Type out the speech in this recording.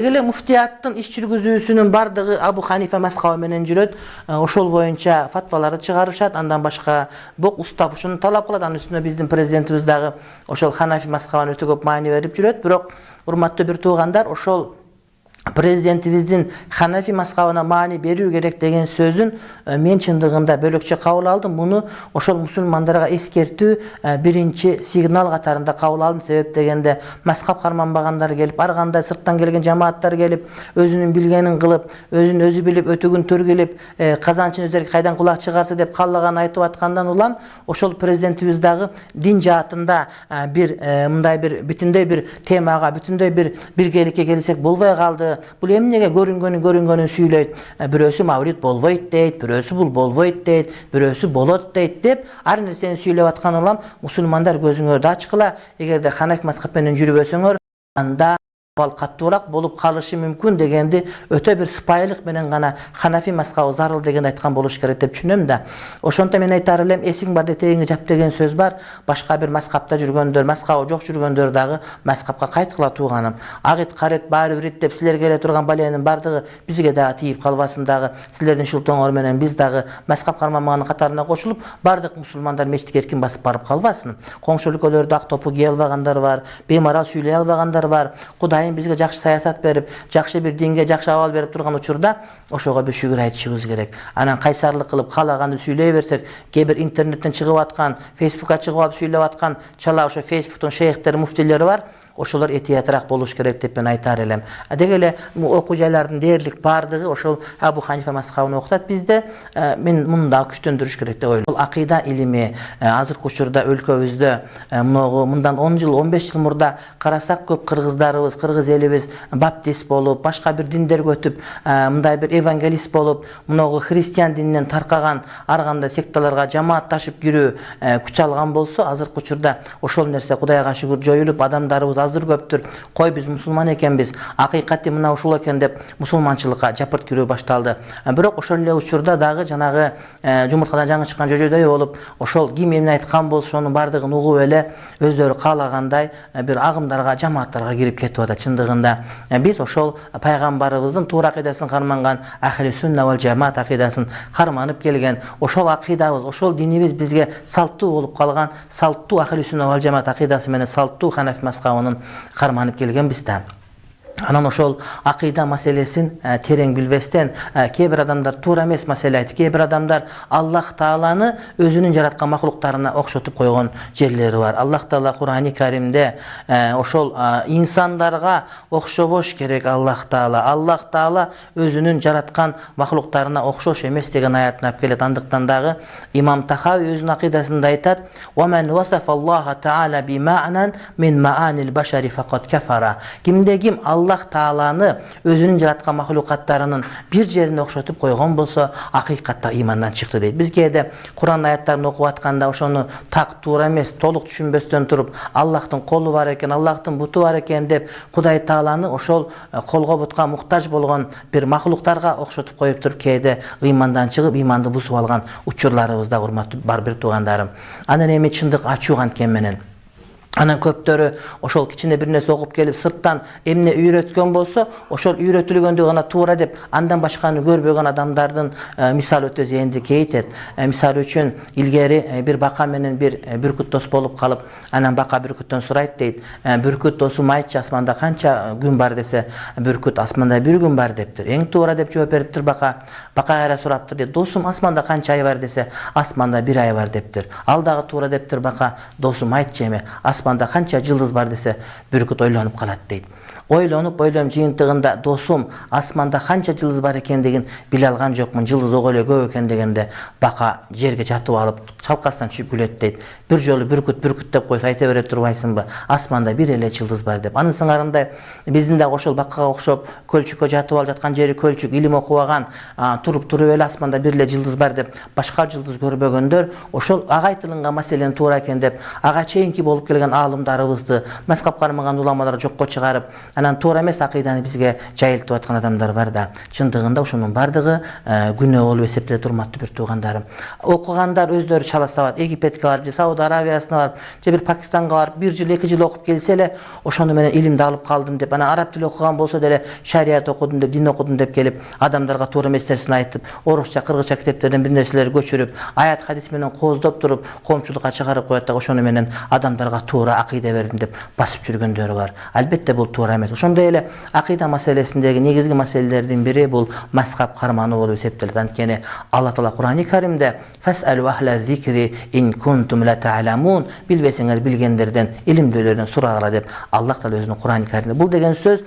Gele muftiyаттын иш жүргүзүүсүнүн бардыгы Абу Ханифа мазхабы менен жүрөт. Ошол боюнча фатваларды чыгарышат. Андан башка бок устав ушуну талап кылат. Анын үстүнө биздин президентибиз дагы ошол Ханафи мазхабына өтө көп маани берип жүрөт. Бирок урматтуу бир туугандар, ошол президентибиздин Ханафи мазхабына маани берүү керек деген сөзүн мен чындыгында бөлөкчө кабыл алдым. Муну ошол мусулмандарга эскертүү биринчи сигнал катарында кабыл алдым. Себеп дегенде мазхаб карманбагандар келип, ар кандай сырттан келген жамааттар келип, өзүнүн билгенин кылып, өзүн өзү билип, өтөгүн төргүлеп, казанчын өздөрү кайдан кулак чыгарса деп каллаган айтып аткандан улам, ошол президентибиз дагы дин жаатында бир мындай бир бүтүндөй бир темага, бүтүндөй бир биргеликке келсек болбой калды. Бул эмнеге көрүнгөнүн сүйлөйт. Бирөөсү мавлид болбойт дейт, бирөөсү бул болбойт дейт, бирөөсү болот дейт деп ар нерсени сүйлөп аткан улам, мусулмандар көзүңөрдү ачкыла. Эгерде Ханафи мазхабы менен жүрбөсөңөр, анда каттуураак болуп калышы мүмкүн дегенди өтө бир сыпайылык менен гана Ханафи мазхабы зарыл дегенди айткан болуш керек деп түшүнөм да. Ошондо мен айтар элем, эсиң бар детегиңе жап деген сөз бар. Башка бир мазхабта жүргөндөр, мазхабы жок жүргөндөр дагы мазхабка кайткыла тууганым. Агыт карет баары бир деп силер келе турган баленин бардыгы бизге дагы тийип калбасын дагы. Силердин шултоңор менен биз дагы мазхаб карманмаганын катарына кошулуп, бардык мусулмандар мечитке эркин басып барып калбасын. Коңшу өлкөлөрдө ак топу кие албагандар бар, беймарал сүйлөй албагандар бар. Бизге жакшы саясат берип, жакшы бир динге жакшы абал берип турган учурда ошого бир шүгүр айтышыбыз керек. Анан кайсарлык кылып каалаганды сүйлөй берсек, кээ бир интернеттен чыгып аткан, Фейсбукка чыгып алып сүйлөп аткан чала ошо Фейсбуктун шейхтери, муфтилери бар. Ошолор этиятыраак болуш керек деп мен айтар элем. Деги эле окуу жайлардын дээрлик бардыгы ошол Абу Ханифа мазхабын окутат бизде. Мен муну да күчтөндүрүш керек деп ойлойм. Акыйда илими азыркы учурда өлкөбүздө мындан 10 жыл, 15 жыл мурда карасак көп кыргыздарыбыз, кыргыз элибиз баптист болуп, башка бир диндерге өтүп, мындай бир евангелист болуп, христиан дининен таркаган ар кандай секталарга жамаатташып кирүү күч алган болсо, азыркы учурда ошол нерсе Кудайга шүгүр жоюлуп, адамдарыбыз аздыр көптүр. Кой биз мусулман экенбиз, акыйкати мына ушул экен деп мусулманчылыкка жапырт кирүү башталды. Бирок ошол эле учурда дагы жанагы жумурткадан жаңы чыккан жожойдой болуп, ошол ким эмне айткан болсо ошонун бардыгын угуп эле өздөрү каалагандай бир агымдарга, жамааттарга кирип кетип атат. Чындыгында биз ошол пайгамбарыбыздын туура акыйдасын карманган ахли сунна вал жамаат акыйдасын карманып келген, ошол акыйдабыз, ошол динибиз бизге салттуу болуп калган, салттуу ахли сунна вал жамаат акыйдасы менен салттуу Ханафи мазхабынын карманып келгенбиз да. Анан ошол акыйда маселесин терең билбестен кээ бир адамдар туура эмес маселе айтып, кээ бир адамдар Аллах Тааланы өзүнүн жараткан махлуктарына окшотуп койгон жерлери бар. Аллах Таала Кур'ани Каримде ошол инсандарга окшобош керек Аллах Таала. Аллах Таала өзүнүн жараткан махлуктарына окшош эмес деген аятын алып келет. Андыктан дагы Имам Тахави өзүнүн акыйдасында айтат: "Ва ман васафа Аллаха Таала би ма'нан мин ма'анил башари фaqat кафара." Кимде ким Аллах Тааланы өзүнүн жараткан махлукаттарынын бир жерине окшотуп койгон болсо, акыйкатта имандан чыкты дейт. Биз кээде Кур'ан аяттарын окуп атканда ошону так туура эмес, толук түшүнбөстөн туруп, Аллахтын колу бар экен, Аллахтын буту бар экен деп Кудай Тааланы ошол колго бутка муктаж болгон бир махлуктарга окшотуп коюп туруп, кээде имандан чыгып, иманды бузуп алган учурларыбыз да урматтуу бар бир туугандарым. Анан эми чындык ачуу анткен менен анан көптөрү ошол кичине бир нерсе окуп келип сырттан эмне үйрөткөн болсо, ошол үйрөтүлгөндү гана туура деп андан башканы көрбөгөн адамдардын мисалы өтө зээндүү кейтет. Мисалы үчүн илгери бир бака менен бир бүркүт дос болуп калып, анан бака бүркүттөн сурайт дейт: "Бүркүт досум, айтчы, асманда канча күн бар?" десе, бүркүт: "Асманда бир күн бар" дептир. Эң туура деп жооп бериптир бака. Бака кайра сураптыр дейт: "Досум, асманда канча ай бар?" десе, "Асманда бир ай бар" дептир. Ал дагы туура дептир бака: "Досум, айтчы эми, асманда канча жылдыз бар?" десе, бүркүт ойлонуп калат дейт. Ойлонуп жыйынтыгында: "Досум, асманда канча жылдыз бар экендигин биле алган жокмун, жылдыз ого эле көп экен" дегенде, бака жерге жатып алып чалкасынан түшүп күлөт дейт. "Бир жолу бүркүт деп койсо айта бере турбайсыңбы? Асманда бир эле жылдыз бар" деп. Анын сыңарындай биздин дагы ошол бакага окшоп көлчүккө жатып алып жаткан жери көлчүк, илим окубаган, туруп эле асманда бир эле жылдыз бар деп башка жылдыз көрбөгөндөр ошол ага айтылган маселенин туура экен деп ага чейинки болуп келген аалымдарыбызды, мазхаб кармаган уламаларды жокко чыгарып, Anan toora emes akidany bizge jayıltıp atkan adamlar var da. Çındığında uşunun bardığı günö olup esepte durmatdy bir tuğandarım. Okugandar özleri çalasabat, Egipetke var, Saudi Arabiýasyna var, bir Pakistan'a var, 1 yıl 2 yıl okup gelsele, oşonda menen ilimde alıp kaldım dep, ana Arap dili okugan bolsa dele şeriat okudum dep, din okudum dep gelip adamlarga toora emeslerini aytıp, orusça, kırgızça kiteplerden bir nerseleri göçürüp, ayat hadis menen kozdop durup, komşulukka çıkarıp koyat da oşonu menen adamlarga toora akide berdim dep basıp jürgenleri var. Albatta bu toora emes. Oşonda ele akida meselesindeki negizgi meselelerden biri bu mazhab karmanı bolup eseptiler. Antkeni Allah Taala Kur'an-ı Kerimde "Fes'elu ahla zikri in kuntum la ta'lamun" bilbesiňer bilgenlerden, ilimlilerden soragala dep Allah Taala özüniň Kur'an-ı Kerimde bul degen söz